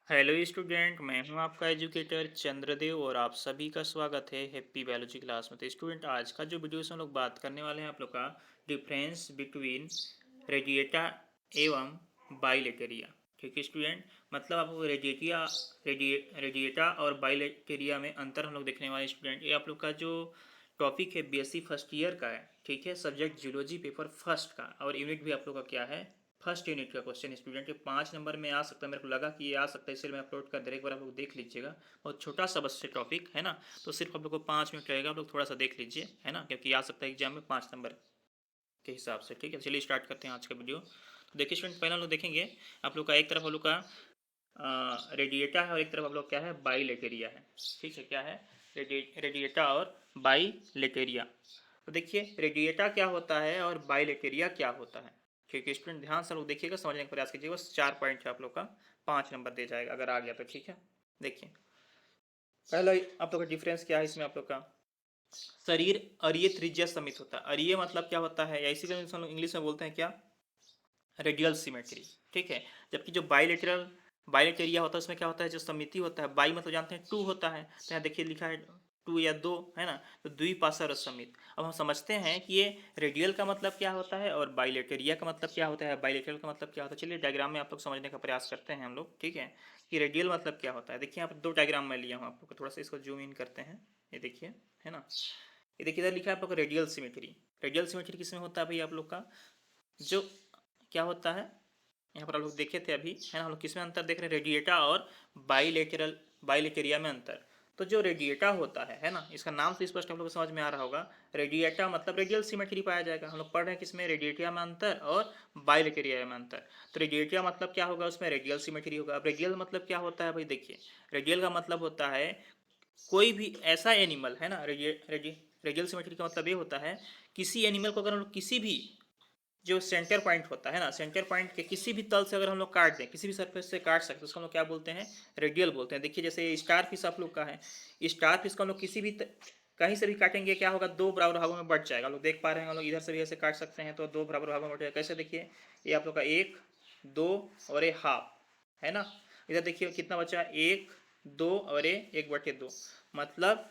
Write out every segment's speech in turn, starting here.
Hello student, मैं हूं आपका एजुकेटर चंद्रदेव और आप सभी का स्वागत है हैप्पी बायोलॉजी क्लास में। तो स्टूडेंट, आज का जो वीडियो से हम लोग बात करने वाले हैं आप लोग का डिफरेंस बिटवीन रेडिएटा एवं बाइलेटेरिया। ठीक है स्टूडेंट, मतलब आपको रेडिएटा और बाइलेटेरिया में अंतर हम लोग देखने वाले स्टूडेंट। ये आप लोग का जो टॉपिक है बीएससी फर्स्ट ईयर का है, ठीक है, सब्जेक्ट जियोलॉजी पेपर फर्स्ट का, और यूनिट भी आप लोग का क्या है, फर्स्ट यूनिट का क्वेश्चन। स्टूडेंट ये 5 नंबर में आ सकता है, मेरे को लगा कि ये आ सकता है इसलिए मैं अपलोड कर दे, एक बार आप लोग देख लीजिएगा। बहुत छोटा सा बस से टॉपिक है ना, तो सिर्फ आप लोग को 5 मिनट रहेगा, आप लोग थोड़ा सा देख लीजिए है ना, क्योंकि आ सकता है एग्जाम में 5 नंबर के हिसाब से। ठीक है, चलिए स्टार्ट करते हैं आज का वीडियो। तो देखिए स्टूडेंट, पहले हम लोग देखेंगे आप लोग का एक तरफ आप लोग का रेडिएटा है और एक तरफ आप लोग क्या है, बाइलेटेरिया है। ठीक है, क्या है, रेडिएटा और बाइलेटेरिया। तो देखिए रेडिएटा क्या होता है और बाइलेटेरिया क्या होता है। ठीक है स्टूडेंट, ध्यान से लोग देखिएगा, समझने का प्रयास कीजिएगा। बस 4 पॉइंट है आप लोग का, 5 नंबर दे जाएगा अगर आ गया तो। ठीक है, देखिए पहला आप लोग का डिफरेंस क्या है इसमें। आप लोग का शरीर अरीय त्रिज्या समित होता है। अरीय मतलब क्या होता है, या इसी को हम लोग इंग्लिश में बोलते हैं क्या, रेडियल सिमेट्री। ठीक है, जबकि जो बाइलेटेरिया होता है उसमें क्या होता है, जो समिति होता है, बाई मतलब जानते हैं टू होता है, तो यहाँ देखिए लिखा है टू या दो, है ना, तो द्विपार्श्व समित। अब हम समझते हैं कि ये रेडियल का मतलब क्या होता है और बाइलेटेरिया का मतलब क्या होता है, बाइलेटरल का मतलब क्या होता है। चलिए डायग्राम में आप लोग समझने का प्रयास करते हैं हम लोग। ठीक है, कि रेडियल मतलब क्या होता है। देखिए यहाँ पर दो डायग्राम मैं लिया हूँ आप लोग को, थोड़ा सा इसको जूम इन करते हैं। ये देखिए, है ना, ये देखिए इधर लिखा है आप लोग का रेडियल सिमेट्री। रेडियल सिमेट्री किसमें होता है भाई, आप लोग का जो क्या होता है, यहाँ पर आप लोग देखे थे अभी, है ना, हम लोग किसमें अंतर देख रहे हैं, रेडिएटा और बाइलेटेरिया में अंतर। तो जो रेडिएटा होता है ना, इसका नाम से स्पष्ट आप लोग को समझ में आ रहा होगा। रेडिएटा मतलब रेडियल सिमेट्री पाया जाएगा। हम लोग पढ़ रहे हैं किसमें, रेडिएटिया में अंतर और बाइलेटेरिया में अंतर। तो रेडिएटिया मतलब क्या होगा, उसमें रेडियल सिमेट्री होगा। अब रेडियल मतलब क्या होता है भाई, देखिए रेडियल का मतलब होता है कोई भी ऐसा एनिमल, है ना, रेडियल सिमेट्री का मतलब ये होता है किसी एनिमल को अगर हम लोग किसी भी जो सेंटर पॉइंट होता है ना, सेंटर पॉइंट के किसी भी तल से अगर हम लोग काट दें, किसी भी सरफेस से काट सकते हैं, उसको हम लोग क्या बोलते हैं, रेडियल बोलते हैं। देखिए जैसे स्टार फिश आप लोग का है, स्टार फिश को हम लोग किसी भी कहीं से भी काटेंगे क्या होगा, दो बराबर भागों में बढ़ जाएगा। लोग देख पा रहे हैं, हम लोग इधर से भी ऐसे काट सकते हैं तो दो बराबर भागों में बढ़ जाएगा। कैसे, देखिए ये आप लोग का एक, दो और ये हाफ, है ना। इधर देखिए कितना बचा, एक, दो और ये 1/2। मतलब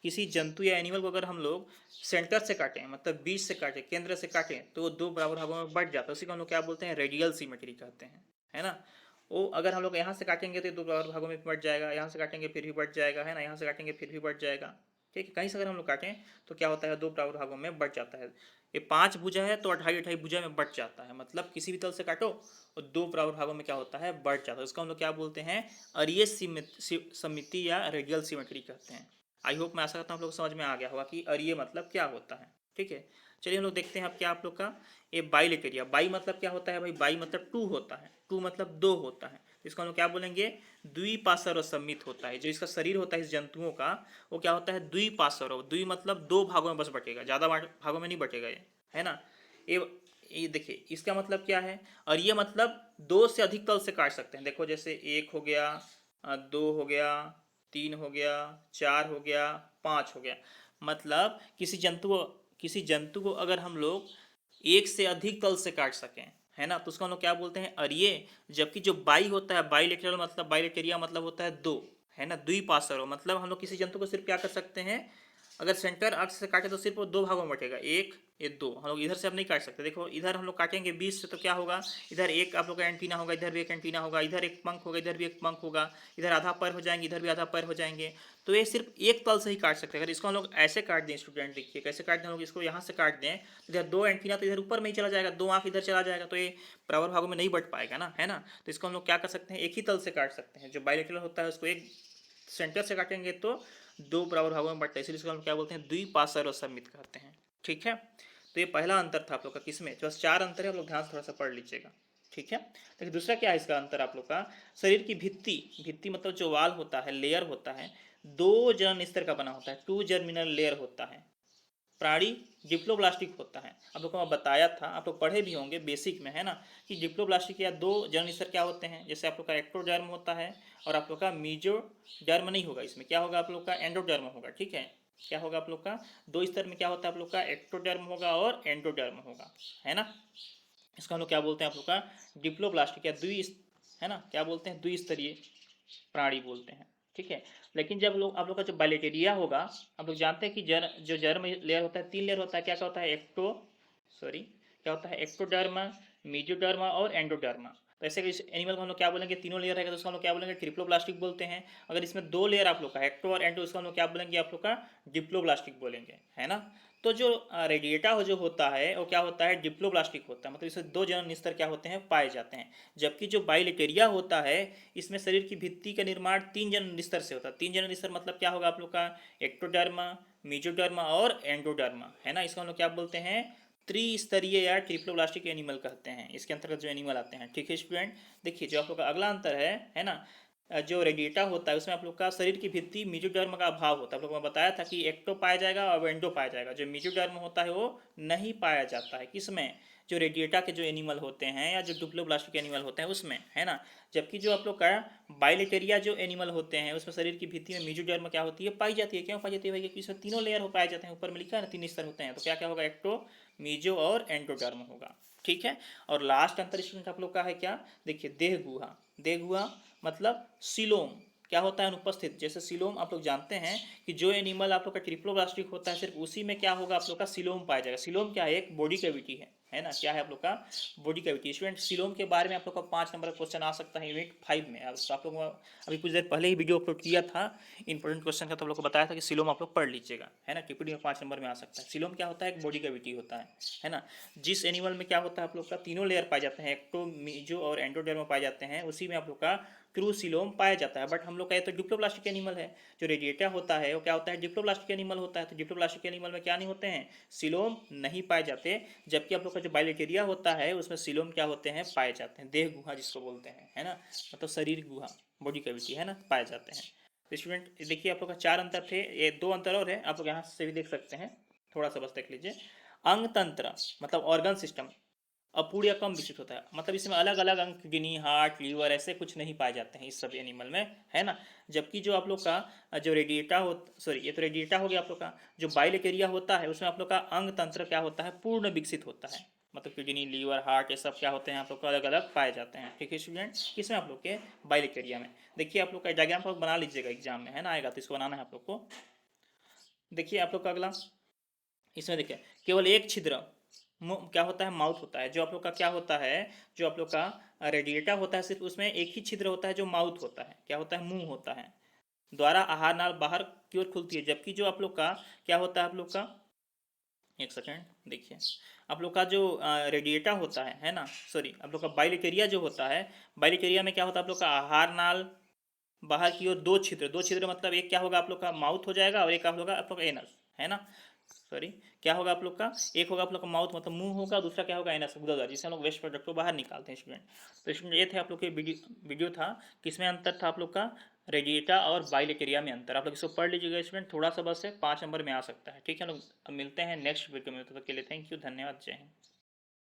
किसी जंतु या एनिमल को अगर हम लोग सेंटर से काटें, मतलब बीच से काटें, केंद्र से काटें, तो वो दो बराबर भागों में बढ़ जाता है। उसी को हम लोग क्या बोलते हैं, रेडियल सिमेट्री कहते हैं, है ना। वो अगर हम लोग यहाँ से काटेंगे तो ये दो बराबर भागों में बढ़ जाएगा, यहाँ से काटेंगे फिर भी बढ़ जाएगा, है ना, यहाँ से काटेंगे फिर भी बढ़ जाएगा। ठीक है, कहीं से अगर हम लोग काटें तो क्या होता है, दो बराबर भागों में बढ़ जाता है। ये 5 भुजा है तो 2.5 भुजा में बढ़ जाता है। मतलब किसी भी तल से काटो और दो बराबर भागों में क्या होता है, बढ़ जाता है। उसको हम लोग क्या बोलते हैं, अरीय समिति या रेडियल सिमेट्री कहते हैं। आई होप, मैं आशा करता हूँ आप लोग को समझ में आ गया होगा कि अरीय मतलब क्या होता है। ठीक है, चलिए हम लोग देखते हैं अब क्या आप लोग का ये बाइलेटेरिया। बाई मतलब क्या होता है भाई, बाई मतलब टू होता है, टू मतलब दो होता है। तो इसको हम लोग क्या बोलेंगे, द्विपार्श्व समित होता है। जो इसका शरीर होता है इस जंतुओं का, वो क्या होता है, द्विपार्श्व। द्वि मतलब दो भागों में बस बटेगा, ज़्यादा भागों में नहीं बटेगा ये, है ना। ये ये देखिए इसका मतलब क्या है, और ये मतलब दो से अधिक तल से काट सकते हैं। देखो जैसे एक हो गया, दो हो गया, तीन हो गया, चार हो गया, पाँच हो गया। मतलब किसी जंतु को अगर हम लोग एक से अधिक तल से काट सकें, है ना, तो उसको हम लोग क्या बोलते हैं, अरीय। जबकि जो बाई होता है, बाइलेटरल मतलब बाइलेटेरिया मतलब होता है दो, है ना, द्विपार्श्व। मतलब हम लोग किसी जंतु को सिर्फ क्या कर सकते हैं, अगर सेंटर अक्ष से काटे तो सिर्फ वो दो भागों में बटेगा, एक, ये दो। हम लोग इधर से अब नहीं काट सकते। देखो इधर हम लोग काटेंगे बीच से तो क्या होगा, इधर एक आप लोग का एंटीना होगा, इधर भी एक एंटीना होगा, इधर एक पंख होगा, इधर भी एक पंख होगा, इधर आधा पैर हो जाएंगे, इधर भी आधा पैर हो जाएंगे। तो ये सिर्फ एक तल से ही काट सकते हैं। अगर इसको हम लोग ऐसे काट दें, स्टूडेंट देखिए कैसे काट दें, हम लोग इसको यहाँ से काट दें, इधर दो एंटीना तो इधर ऊपर में ही चला जाएगा, दो आँख इधर चला जाएगा, तो ये बराबर भागों में नहीं बढ़ पाएगा ना, है ना। तो इसको हम लोग क्या कर सकते हैं, एक ही तल से काट सकते हैं। जो बाइलेटरल होता है उसको एक सेंटर से काटेंगे तो दो बराबर भागों में बढ़ता है, इसलिए इसको हम क्या बोलते हैं, द्विपार्श्व समित कहते हैं। ठीक है, तो ये पहला अंतर था आप लोग का किसमें, बस 4 अंतर है, आप लोग ध्यान से थोड़ा सा पढ़ लीजिएगा। ठीक है, लेकिन दूसरा क्या है इसका अंतर आप लोग का, शरीर की भित्ति, भित्ति मतलब जो वाल होता है, लेयर होता है, दो जनन स्तर का बना होता है, टू जर्मिनल लेयर होता है। प्राणी डिप्लोब्लास्टिक होता है। आप लोग को मैं बताया था, आप लोग पढ़े भी होंगे बेसिक में, है ना, कि डिप्लोब्लास्टिक या दो जर्म स्तर क्या होते हैं। जैसे आप लोग का एक्टोडर्म होता है और आप लोग का मीजोडर्म नहीं होगा, इसमें क्या होगा आप लोग का, एंडोडर्म होगा। ठीक है, क्या होगा आप लोग का, दो स्तर में क्या होता है आप लोग का, एक्टोडर्म होगा और एंडोडर्म होगा, है ना। इसको हम लोग क्या बोलते हैं आप लोग का, डिप्लोब्लास्टिक या द्वि, है ना, क्या बोलते हैं, द्विस्तरीय प्राणी बोलते हैं, ठीक है। लेकिन जब लोग आप लोग का जो बाइलेटेरिया होगा, आप लोग जानते हैं कि जो जर्म लेयर होता है, 3 लेयर होता है, क्या क्या होता है, क्या होता है, एक्टोडर्मा, मेसोडर्मा और एंडोडर्मा। तो ऐसे इस एनिमल को हम लोग क्या बोलेंगे, तीनों लेयर रहेगा तो उसको हम लोग क्या बोलेंगे, ट्रिप्लोब्लास्टिक बोलते हैं। अगर इसमें 2 लेयर आप लोग का एक्टो और एंडो, उसको हम लोग क्या बोलेंगे, आप लोग का डिप्लोब्लास्टिक बोलेंगे, है ना। तो जो रेडिएटा जो होता है वो क्या होता है, डिप्लोब्लास्टिक होता है, मतलब इसमें 2 जनन निस्तर क्या होते हैं, पाए जाते हैं। जबकि जो बाइलेटेरिया होता है, इसमें शरीर की भित्ति का निर्माण 3 जनन निस्तर से होता है। 3 जनन निस्तर मतलब क्या होगा आप लोग का, एक्टोडर्मा, मेसोडर्मा और एंडोडर्मा, है ना। इसको हम लोग क्या बोलते हैं, त्रिस्तरीय या ट्रिप्लोब्लास्टिक एनिमल कहते हैं, इसके अंतर्गत जो एनिमल आते हैं, ठीक है स्टूडेंट। देखिए जो आप लोग का अगला अंतर है ना, जो रेडिएटा होता है उसमें आप लोग का शरीर की भित्ति मेसोडर्म का अभाव होता है। आप लोग को मैं बताया था कि एक्टो पाया जाएगा और एंडो पाया जाएगा, जो मेसोडर्म होता है वो नहीं पाया जाता है, किसमें, जो रेडिएटा के जो एनिमल होते हैं या जो डिप्लोब्लास्टिक एनिमल होते हैं उसमें, है ना। जबकि जो आप लोग का बाइलेटेरिया जो एनिमल होते हैं उसमें शरीर की भित्ति में मेसोडर्म क्या होती है, पाई जाती है। क्यों पाई जाती है भाई, क्योंकि इसमें तीनों लेयर हो पाए जाते हैं, ऊपर में लिखा है ना 3 स्तर होते हैं, तो क्या क्या होगा, एक्टो, मेसो और एंडोडर्म होगा, ठीक है। और लास्ट अंतर स्टूडेंट आप लोग का है क्या, देखिए देह गुहा। देह गुहा मतलब सिलोम, क्या होता है, अनुपस्थित। जैसे सिलोम आप लोग जानते हैं कि जो एनिमल आप लोग का ट्रिप्लोब्लास्टिक होता है सिर्फ उसी में क्या होगा, आप लोग का सिलोम पाया जाएगा। सिलोम क्या है, एक बॉडी कैविटी है ना, क्या है आप लोग का, बॉडी कैविटी। स्टूडेंट सिलोम के बारे में आप लोग का 5 नंबर का क्वेश्चन आ सकता है यूनिट 5 में। आप लोग अभी कुछ देर पहले ही वीडियो अपलोड किया था इंपॉर्टेंट क्वेश्चन का, तो आप लोग को बताया था कि सिलोम आप लोग पढ़ लीजिएगा, है ना, टिप्पणी में 5 नंबर में आ सकता है। सिलोम क्या होता है, एक बॉडी कैविटी होता है ना। जिस एनिमल में क्या होता है आप लोग का, तीनों लेयर पाए जाते हैं, एक्टो, मेसो और एंडोडर्म पाए जाते हैं, उसी में आप लोग का क्रूसिलोम पाया जाता है। बट हम लोग का ये तो डिप्लोब्लास्टिक एनिमल है। जो रेडिएटा होता है वो क्या होता है, डिप्लोब्लास्टिक एनिमल होता है। तो डिप्लोब्लास्टिक एनिमल में क्या नहीं होते हैं, सिलोम नहीं पाए जाते। जबकि आप लोग का जो बाइलेटेरिया होता है उसमें सिलोम क्या होते हैं, पाए जाते हैं। देह गुहा जिसको बोलते हैं, है ना, मतलब शरीर गुहा, बॉडी कैविटी, है ना, पाए जाते हैं। तो स्टूडेंट देखिए आप लोग का 4 अंतर थे, ये 2 अंतर और है, आप लोग यहाँ से भी देख सकते हैं, थोड़ा सा बस देख लीजिए। अंग तंत्र मतलब ऑर्गन सिस्टम अपूर्ण या कम विकसित होता है, मतलब इसमें अलग अलग अंग, किडनी, हार्ट, लीवर ऐसे कुछ नहीं पाए जाते हैं इस सब एनिमल में, है ना। जबकि जो आप लोग का जो रेडिएटा हो, सॉरी ये तो रेडिएटा हो गया आप लोग का, जो बाइलेटेरिया होता है उसमें आप लोग का अंग तंत्र क्या होता है, पूर्ण विकसित होता है। मतलब किडनी, लीवर, हार्ट ये सब क्या होते हैं आप लोग को अलग अलग पाए जाते हैं, ठीक है स्टूडेंट। किसमें, आप लोग के बाइलेटेरिया में। देखिए आप लोग का डायग्राम आप लोग बना लीजिएगा एग्जाम में, है ना, आएगा तो इसको बनाना है आप लोग को। देखिए आप लोग का अगला, इसमें देखिए केवल एक छिद्र क्या होता है, माउथ होता है। जो आप लोग का क्या होता है, जो आप लोग का रेडिएटा होता है सिर्फ उसमें एक ही छिद्र होता है जो माउथ होता है, क्या होता है, मुंह होता है, द्वारा आहार नाल बाहर की ओर खुलती है। जबकि जो आप लोग का क्या होता है, आप लोग का एक सेकेंड देखिए, आप लोग का जो रेडिएटा होता है ना, सॉरी आप लोग का बाइलेटेरिया जो होता है, बाइलेटेरिया में क्या होता है आप लोग का आहार नाल बाहर की ओर 2 छिद्र मतलब एक क्या होगा आप लोग का माउथ हो जाएगा और एक आप लोग का एनस, है ना, सॉरी क्या होगा आप लोग का, एक होगा आप लोग का माउथ मतलब मुंह होगा, दूसरा क्या होगा एनस, गुदौदार, जिससे हम लोग वेस्ट प्रोडक्ट को बाहर निकालते हैं स्टूडेंट। तो स्टूडेंट ये थे आप लोग के वीडियो था, किसमें अंतर था आप लोग का, रेडिएटा और बाइलेटेरिया में अंतर। आप लोग इसको पढ़ लीजिएगा स्टूडेंट, थोड़ा सा बस है, 5 नंबर में आ सकता है, ठीक है। लोग अब मिलते हैं नेक्स्ट वीडियो में, तो तक के लिए थैंक यू, धन्यवाद, जय हिंद।